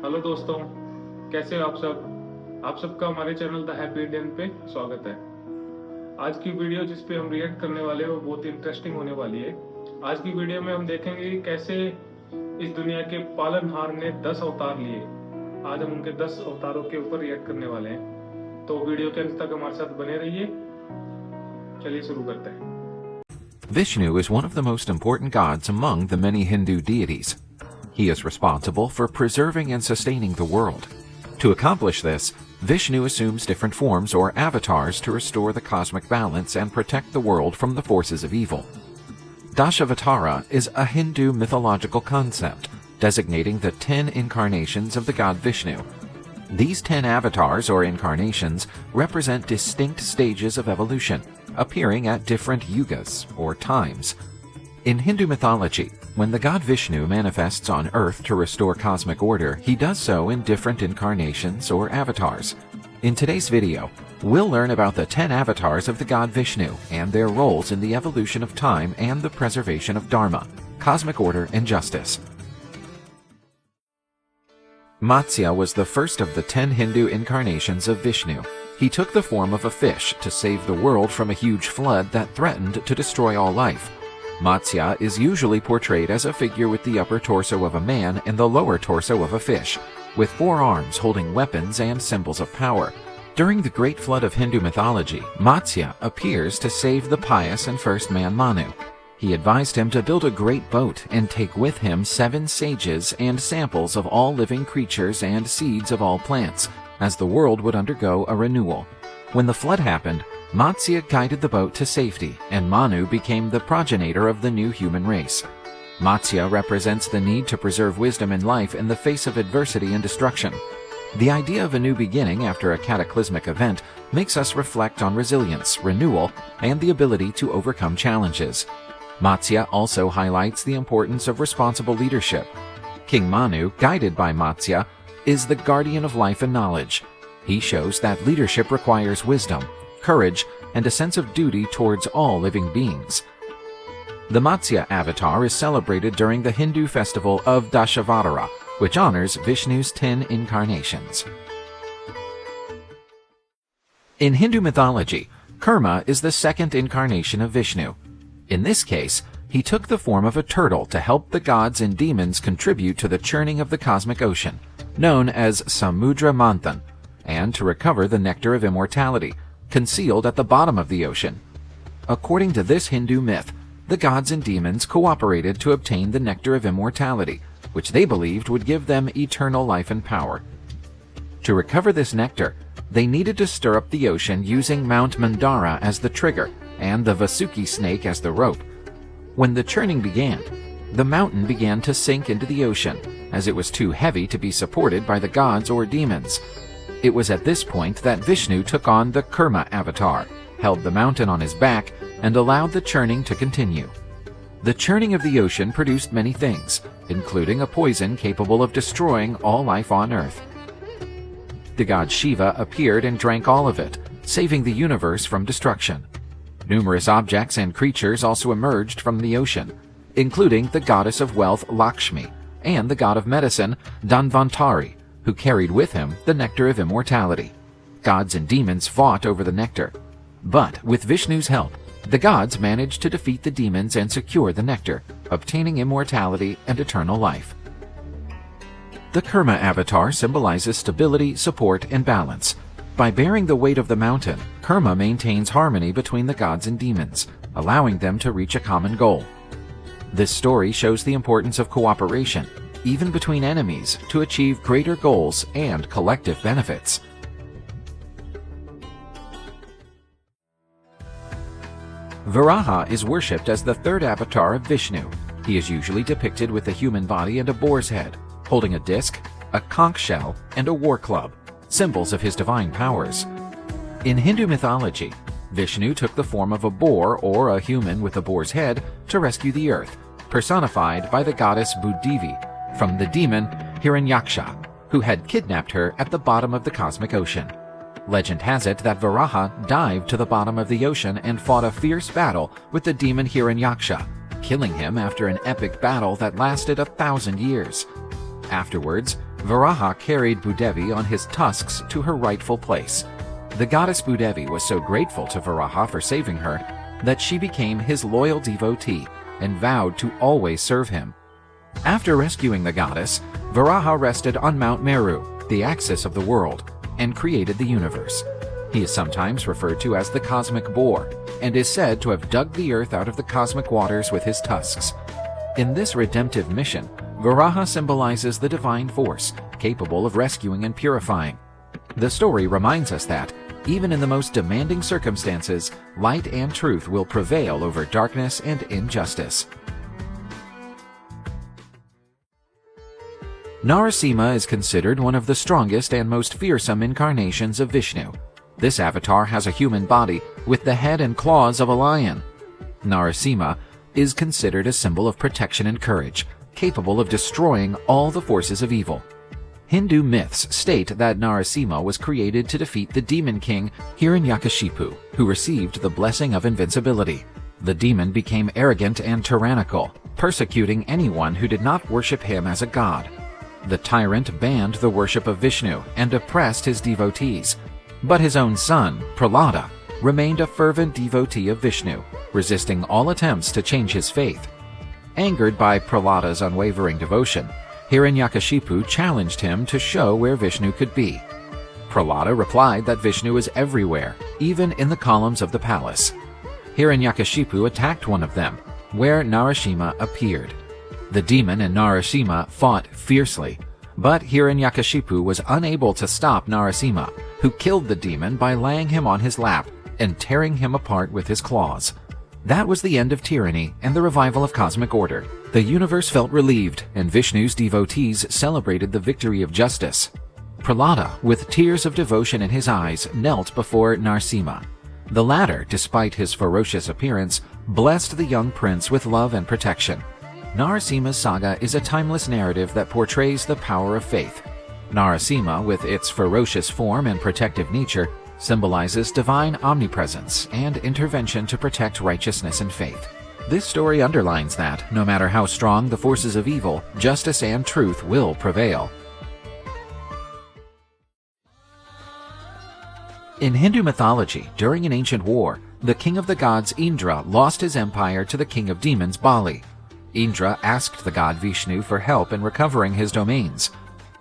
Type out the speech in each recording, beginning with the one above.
Hello दोस्तों, कैसे हो आप सब। आप सबका हमारे चैनल द हैप्पी इंडियन पे स्वागत है। आज की वीडियो जिस पे हम रिएक्ट करने वाले हैं वो बहुत इंटरेस्टिंग होने वाली है। आज की वीडियो में हम देखेंगे कि कैसे इस दुनिया के पालनहार ने 10 अवतार लिए। आज हम उनके 10 अवतारों के ऊपर रिएक्ट करने वाले हैं, तो वीडियो के अंत तक हमारे साथ बने रहिए। चलिए शुरू करते हैं। Vishnu is one of the most important gods among the many Hindu deities. He is responsible for preserving and sustaining the world. To accomplish this, Vishnu assumes different forms or avatars to restore the cosmic balance and protect the world from the forces of evil. Dashavatara is a Hindu mythological concept designating the 10 incarnations of the god Vishnu. These 10 avatars or incarnations represent distinct stages of evolution, appearing at different yugas or times. In Hindu mythology, when the god Vishnu manifests on earth to restore cosmic order, he does so in different incarnations or avatars. In today's video, we'll learn about the 10 avatars of the god Vishnu and their roles in the evolution of time and the preservation of dharma, cosmic order and justice. Matsya was the first of the 10 Hindu incarnations of Vishnu. He took the form of a fish to save the world from a huge flood that threatened to destroy all life. Matsya is usually portrayed as a figure with the upper torso of a man and the lower torso of a fish, with 4 arms holding weapons and symbols of power. During the great flood of Hindu mythology, Matsya appears to save the pious and first man Manu. He advised him to build a great boat and take with him 7 sages and samples of all living creatures and seeds of all plants, as the world would undergo a renewal. When the flood happened, Matsya guided the boat to safety, and Manu became the progenitor of the new human race. Matsya represents the need to preserve wisdom in life in the face of adversity and destruction. The idea of a new beginning after a cataclysmic event makes us reflect on resilience, renewal, and the ability to overcome challenges. Matsya also highlights the importance of responsible leadership. King Manu, guided by Matsya, is the guardian of life and knowledge. He shows that leadership requires wisdom, courage, and a sense of duty towards all living beings. The Matsya avatar is celebrated during the Hindu festival of Dashavatara, which honors Vishnu's 10 incarnations. In Hindu mythology, Kurma is the second incarnation of Vishnu. In this case, he took the form of a turtle to help the gods and demons contribute to the churning of the cosmic ocean, known as Samudra Manthan, and to recover the nectar of immortality, concealed at the bottom of the ocean. According to this Hindu myth, the gods and demons cooperated to obtain the nectar of immortality, which they believed would give them eternal life and power. To recover this nectar, they needed to stir up the ocean using Mount Mandara as the trigger and the Vasuki snake as the rope. When the churning began, the mountain began to sink into the ocean, as it was too heavy to be supported by the gods or demons. It was at this point that Vishnu took on the Kurma avatar, held the mountain on his back, and allowed the churning to continue. The churning of the ocean produced many things, including a poison capable of destroying all life on earth. The god Shiva appeared and drank all of it, saving the universe from destruction. Numerous objects and creatures also emerged from the ocean, including the goddess of wealth Lakshmi and the god of medicine Dhanvantari, who carried with him the nectar of immortality. Gods and demons fought over the nectar. But with Vishnu's help, the gods managed to defeat the demons and secure the nectar, obtaining immortality and eternal life. The Kurma avatar symbolizes stability, support, and balance. By bearing the weight of the mountain, Kurma maintains harmony between the gods and demons, allowing them to reach a common goal. This story shows the importance of cooperation, even between enemies, to achieve greater goals and collective benefits. Varaha is worshipped as the third avatar of Vishnu. He is usually depicted with a human body and a boar's head, holding a disc, a conch shell, and a war club, symbols of his divine powers. In Hindu mythology, Vishnu took the form of a boar or a human with a boar's head to rescue the earth, personified by the goddess Bhudevi from the demon Hiranyaksha, who had kidnapped her at the bottom of the cosmic ocean. Legend has it that Varaha dived to the bottom of the ocean and fought a fierce battle with the demon Hiranyaksha, killing him after an epic battle that lasted 1,000 years. Afterwards, Varaha carried Bhudevi on his tusks to her rightful place. The goddess Bhudevi was so grateful to Varaha for saving her that she became his loyal devotee and vowed to always serve him. After rescuing the goddess, Varaha rested on Mount Meru, the axis of the world, and created the universe. He is sometimes referred to as the cosmic boar, and is said to have dug the earth out of the cosmic waters with his tusks. In this redemptive mission, Varaha symbolizes the divine force, capable of rescuing and purifying. The story reminds us that, even in the most demanding circumstances, light and truth will prevail over darkness and injustice. Narasimha is considered one of the strongest and most fearsome incarnations of Vishnu. This avatar has a human body with the head and claws of a lion. Narasimha is considered a symbol of protection and courage, capable of destroying all the forces of evil. Hindu myths state that Narasimha was created to defeat the demon king Hiranyakashyap, who received the blessing of invincibility. The demon became arrogant and tyrannical, persecuting anyone who did not worship him as a god. The tyrant banned the worship of Vishnu and oppressed his devotees. But his own son, Prahlada, remained a fervent devotee of Vishnu, resisting all attempts to change his faith. Angered by Prahlada's unwavering devotion, Hiranyakashyap challenged him to show where Vishnu could be. Prahlada replied that Vishnu is everywhere, even in the columns of the palace. Hiranyakashyap attacked one of them, where Narasimha appeared. The demon and Narasimha fought fiercely, but Hiranyakashyap was unable to stop Narasimha, who killed the demon by laying him on his lap and tearing him apart with his claws. That was the end of tyranny and the revival of cosmic order. The universe felt relieved, and Vishnu's devotees celebrated the victory of justice. Prahlada, with tears of devotion in his eyes, knelt before Narasimha. The latter, despite his ferocious appearance, blessed the young prince with love and protection. Narasimha's saga is a timeless narrative that portrays the power of faith. Narasimha, with its ferocious form and protective nature, symbolizes divine omnipresence and intervention to protect righteousness and faith. This story underlines that, no matter how strong the forces of evil, justice and truth will prevail. In Hindu mythology, during an ancient war, the king of the gods Indra lost his empire to the king of demons Bali. Indra asked the god Vishnu for help in recovering his domains.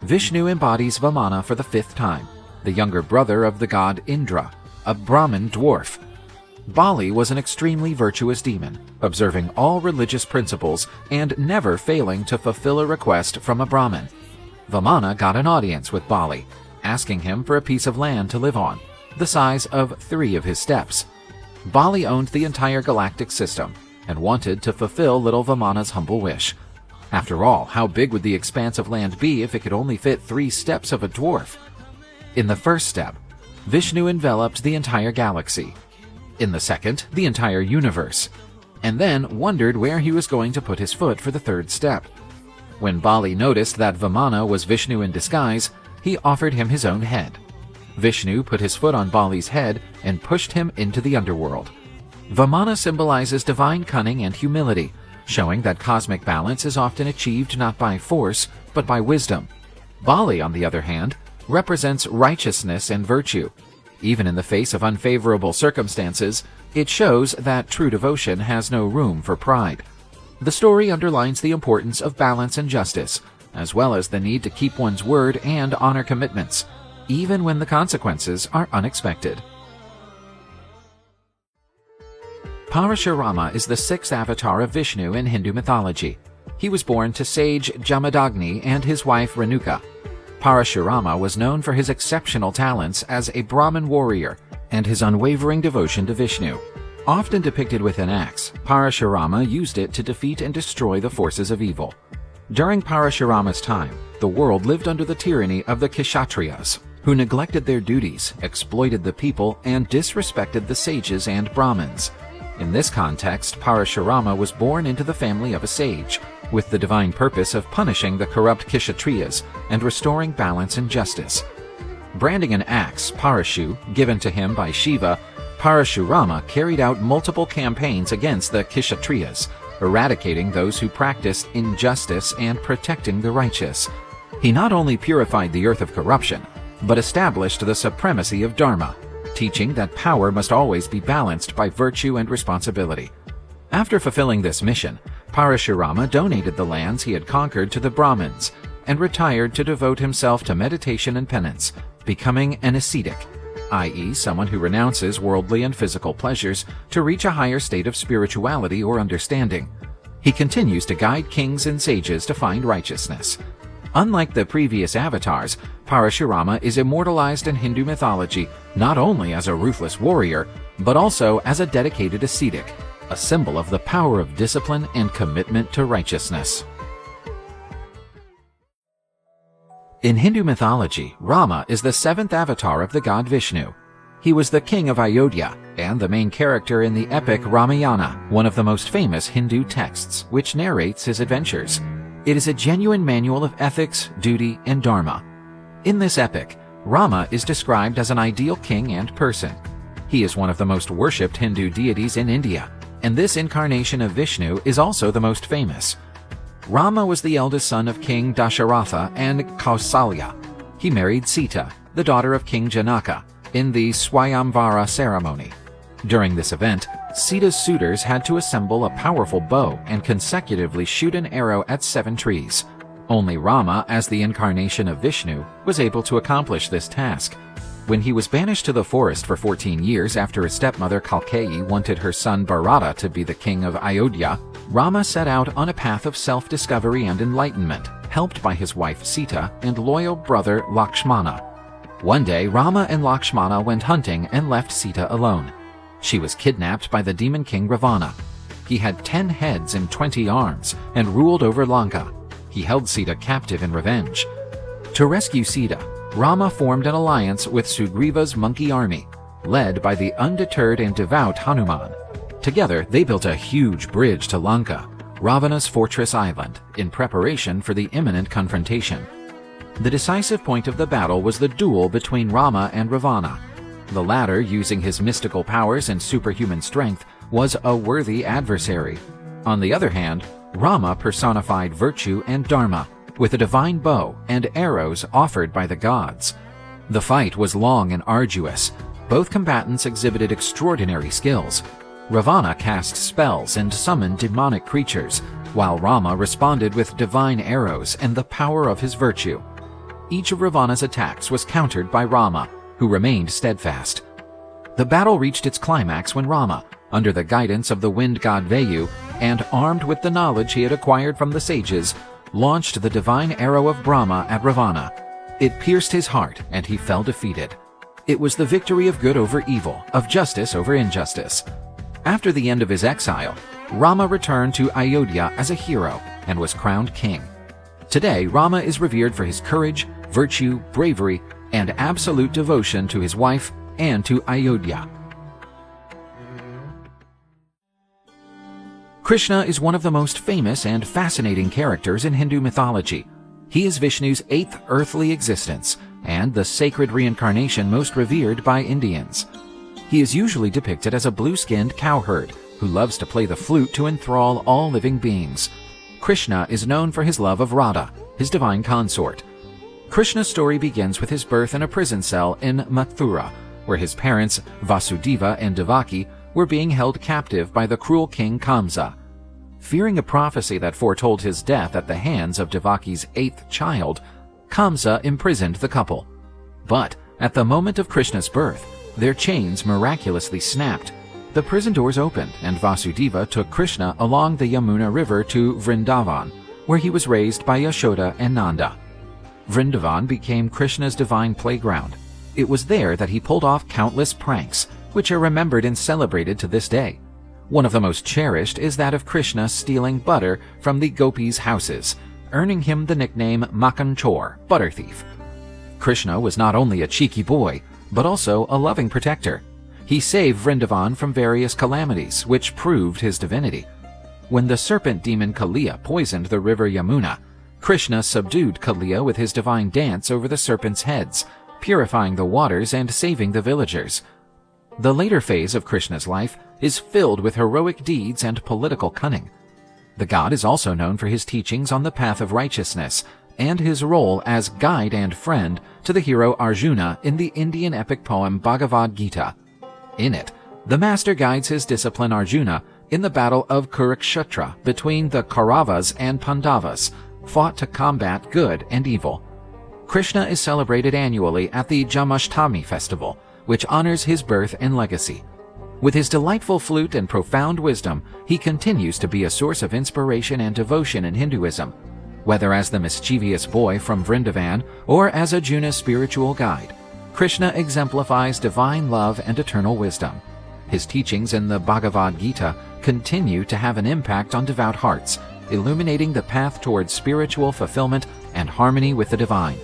Vishnu embodies Vamana for the 5th time, the younger brother of the god Indra, a Brahmin dwarf. Bali was an extremely virtuous demon, observing all religious principles and never failing to fulfill a request from a Brahmin. Vamana got an audience with Bali, asking him for a piece of land to live on, the size of 3 of his steps. Bali owned the entire galactic system and wanted to fulfill little Vamana's humble wish. After all, how big would the expanse of land be if it could only fit 3 steps of a dwarf? In the first step, Vishnu enveloped the entire galaxy. In the second, the entire universe, and then wondered where he was going to put his foot for the 3rd step. When Bali noticed that Vamana was Vishnu in disguise, he offered him his own head. Vishnu put his foot on Bali's head and pushed him into the underworld. Vamana symbolizes divine cunning and humility, showing that cosmic balance is often achieved not by force, but by wisdom. Bali, on the other hand, represents righteousness and virtue. Even in the face of unfavorable circumstances, it shows that true devotion has no room for pride. The story underlines the importance of balance and justice, as well as the need to keep one's word and honor commitments, even when the consequences are unexpected. Parasurama is the 6th avatar of Vishnu in Hindu mythology. He was born to sage Jamadagni and his wife Renuka. Parasurama was known for his exceptional talents as a Brahmin warrior and his unwavering devotion to Vishnu. Often depicted with an axe, Parasurama used it to defeat and destroy the forces of evil. During Parasurama's time, the world lived under the tyranny of the Kshatriyas, who neglected their duties, exploited the people, and disrespected the sages and Brahmins. In this context, Parasurama was born into the family of a sage, with the divine purpose of punishing the corrupt Kshatriyas and restoring balance and justice. Branding an axe, Parashu, given to him by Shiva, Parasurama carried out multiple campaigns against the Kshatriyas, eradicating those who practiced injustice and protecting the righteous. He not only purified the earth of corruption, but established the supremacy of dharma, teaching that power must always be balanced by virtue and responsibility. After fulfilling this mission, Parasurama donated the lands he had conquered to the Brahmins and retired to devote himself to meditation and penance, becoming an ascetic, i.e., someone who renounces worldly and physical pleasures to reach a higher state of spirituality or understanding. He continues to guide kings and sages to find righteousness. Unlike the previous avatars, Parasurama is immortalized in Hindu mythology not only as a ruthless warrior, but also as a dedicated ascetic, a symbol of the power of discipline and commitment to righteousness. In Hindu mythology, Rama is the seventh avatar of the god Vishnu. He was the king of Ayodhya and the main character in the epic Ramayana, one of the most famous Hindu texts, which narrates his adventures. It is a genuine manual of ethics, duty, and dharma. In this epic, Rama is described as an ideal king and person. He is one of the most worshipped Hindu deities in India, and this incarnation of Vishnu is also the most famous. Rama was the eldest son of King Dasharatha and Kausalya. He married Sita, the daughter of King Janaka, in the Swayamvara ceremony. During this event, Sita's suitors had to assemble a powerful bow and consecutively shoot an arrow at 7 trees. Only Rama, as the incarnation of Vishnu, was able to accomplish this task. When he was banished to the forest for 14 years after his stepmother Kalkeyi wanted her son Bharata to be the king of Ayodhya, Rama set out on a path of self-discovery and enlightenment, helped by his wife Sita and loyal brother Lakshmana. One day, Rama and Lakshmana went hunting and left Sita alone. She was kidnapped by the demon king Ravana. He had 10 heads and 20 arms and ruled over Lanka. He held Sita captive in revenge. To rescue Sita, Rama formed an alliance with Sugriva's monkey army, led by the undeterred and devout Hanuman. Together, they built a huge bridge to Lanka, Ravana's fortress island, in preparation for the imminent confrontation. The decisive point of the battle was the duel between Rama and Ravana. The latter, using his mystical powers and superhuman strength, was a worthy adversary. On the other hand, Rama personified virtue and dharma, with a divine bow and arrows offered by the gods. The fight was long and arduous. Both combatants exhibited extraordinary skills. Ravana cast spells and summoned demonic creatures, while Rama responded with divine arrows and the power of his virtue. Each of Ravana's attacks was countered by Rama, who remained steadfast. The battle reached its climax when Rama, under the guidance of the wind god Vayu, and armed with the knowledge he had acquired from the sages, launched the divine arrow of Brahma at Ravana. It pierced his heart, and he fell defeated. It was the victory of good over evil, of justice over injustice. After the end of his exile, Rama returned to Ayodhya as a hero and was crowned king. Today, Rama is revered for his courage, virtue, bravery, and absolute devotion to his wife and to Ayodhya. Krishna is one of the most famous and fascinating characters in Hindu mythology. He is Vishnu's 8th earthly existence and the sacred reincarnation most revered by Indians. He is usually depicted as a blue-skinned cowherd who loves to play the flute to enthrall all living beings. Krishna is known for his love of Radha, his divine consort. Krishna's story begins with his birth in a prison cell in Mathura, where his parents, Vasudeva and Devaki, were being held captive by the cruel king Kamsa. Fearing a prophecy that foretold his death at the hands of Devaki's 8th child, Kamsa imprisoned the couple. But at the moment of Krishna's birth, their chains miraculously snapped. The prison doors opened, and Vasudeva took Krishna along the Yamuna River to Vrindavan, where he was raised by Yashoda and Nanda. Vrindavan became Krishna's divine playground. It was there that he pulled off countless pranks, which are remembered and celebrated to this day. One of the most cherished is that of Krishna stealing butter from the gopis' houses, earning him the nickname Makhan Chor, butter thief. Krishna was not only a cheeky boy, but also a loving protector. He saved Vrindavan from various calamities, which proved his divinity. When the serpent demon Kaliya poisoned the river Yamuna, Krishna subdued Kaliya with his divine dance over the serpents' heads, purifying the waters and saving the villagers. The later phase of Krishna's life is filled with heroic deeds and political cunning. The god is also known for his teachings on the path of righteousness, and his role as guide and friend to the hero Arjuna in the Indian epic poem Bhagavad Gita. In it, the master guides his disciple Arjuna in the battle of Kurukshetra between the Kauravas and Pandavas, fought to combat good and evil. Krishna is celebrated annually at the Jamashtami festival, which honors his birth and legacy. With his delightful flute and profound wisdom, he continues to be a source of inspiration and devotion in Hinduism, whether as the mischievous boy from Vrindavan or as Arjuna's spiritual guide. Krishna exemplifies divine love and eternal wisdom. His teachings in the Bhagavad Gita continue to have an impact on devout hearts, illuminating the path towards spiritual fulfillment and harmony with the divine.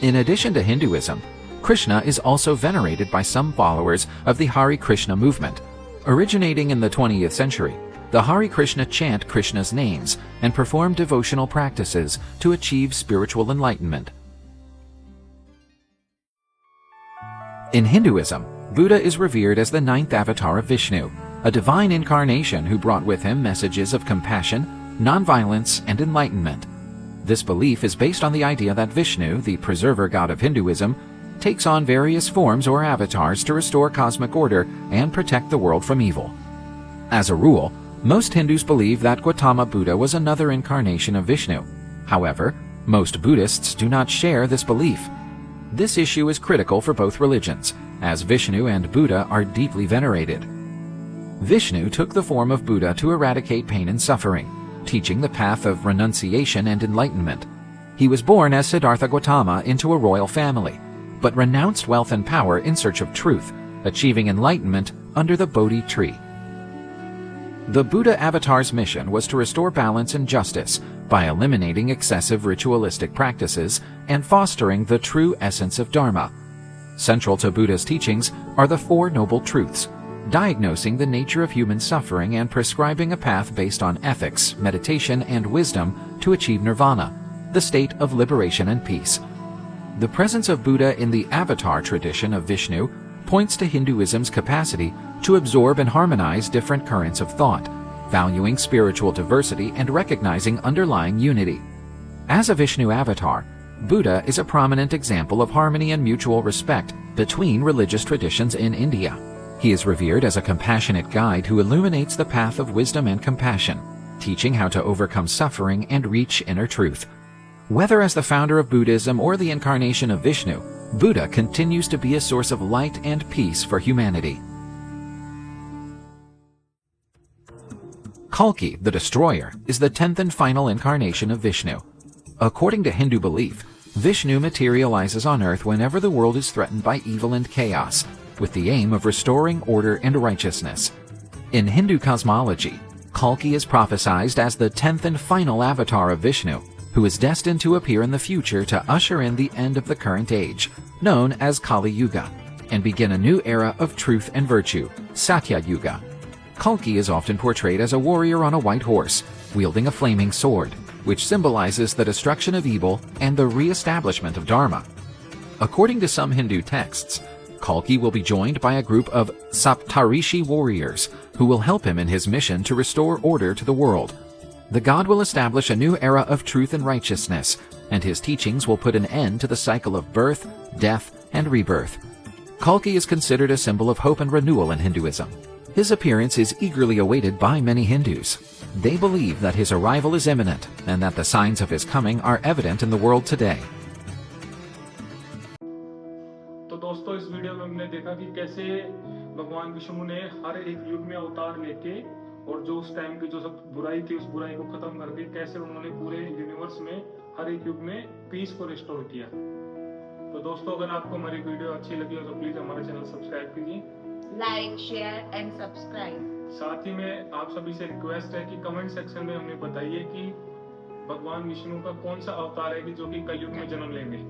In addition to Hinduism, Krishna is also venerated by some followers of the Hare Krishna movement. Originating in the 20th century, the Hare Krishna chant Krishna's names and perform devotional practices to achieve spiritual enlightenment. In Hinduism, Buddha is revered as the ninth avatar of Vishnu, a divine incarnation who brought with him messages of compassion, nonviolence, and enlightenment. This belief is based on the idea that Vishnu, the preserver god of Hinduism, takes on various forms or avatars to restore cosmic order and protect the world from evil. As a rule, most Hindus believe that Gautama Buddha was another incarnation of Vishnu. However, most Buddhists do not share this belief. This issue is critical for both religions, as Vishnu and Buddha are deeply venerated. Vishnu took the form of Buddha to eradicate pain and suffering, teaching the path of renunciation and enlightenment. He was born as Siddhartha Gautama into a royal family, but renounced wealth and power in search of truth, achieving enlightenment under the Bodhi tree. The Buddha avatar's mission was to restore balance and justice by eliminating excessive ritualistic practices and fostering the true essence of dharma. Central to Buddha's teachings are the Four Noble Truths, diagnosing the nature of human suffering and prescribing a path based on ethics, meditation, and wisdom to achieve nirvana, the state of liberation and peace. The presence of Buddha in the avatar tradition of Vishnu points to Hinduism's capacity to absorb and harmonize different currents of thought, valuing spiritual diversity and recognizing underlying unity. As a Vishnu avatar, Buddha is a prominent example of harmony and mutual respect between religious traditions in India. He is revered as a compassionate guide who illuminates the path of wisdom and compassion, teaching how to overcome suffering and reach inner truth. Whether as the founder of Buddhism or the incarnation of Vishnu, Buddha continues to be a source of light and peace for humanity. Kalki, the Destroyer, is the 10th and final incarnation of Vishnu. According to Hindu belief, Vishnu materializes on earth whenever the world is threatened by evil and chaos, with the aim of restoring order and righteousness. In Hindu cosmology, Kalki is prophesied as the 10th and final avatar of Vishnu, who is destined to appear in the future to usher in the end of the current age, known as Kali Yuga, and begin a new era of truth and virtue, Satya Yuga. Kalki is often portrayed as a warrior on a white horse, wielding a flaming sword, which symbolizes the destruction of evil and the re-establishment of dharma. According to some Hindu texts, Kalki will be joined by a group of Saptarishi warriors who will help him in his mission to restore order to the world. The god will establish a new era of truth and righteousness, and his teachings will put an end to the cycle of birth, death, and rebirth. Kalki is considered a symbol of hope and renewal in Hinduism. His appearance is eagerly awaited by many Hindus. They believe that his arrival is imminent and that the signs of his coming are evident in the world today. तो दोस्तों, इस video में हमने देखा कि कैसे भगवान विष्णु ने हर एक युग में अवतार लेके और जो उस टाइम की जो सब बुराई थी उस बुराई को खत्म करके कैसे उन्होंने पूरे यूनिवर्स में हर एक युग में पीस को रिस्टोर किया। तो दोस्तों, अगर आपको हमारी वीडियो अच्छी लगी हो तो प्लीज हमारे चैनल सब्सक्राइब कीजिए, लाइक, शेयर एंड सब्सक्राइब। साथ ही में आप सभी से रिक्वेस्ट है कि कमेंट सेक्शन में हमें बताइए कि भगवान विष्णु का कौन सा अवतार है कि जो कि कलयुग में जन्म लेंगे।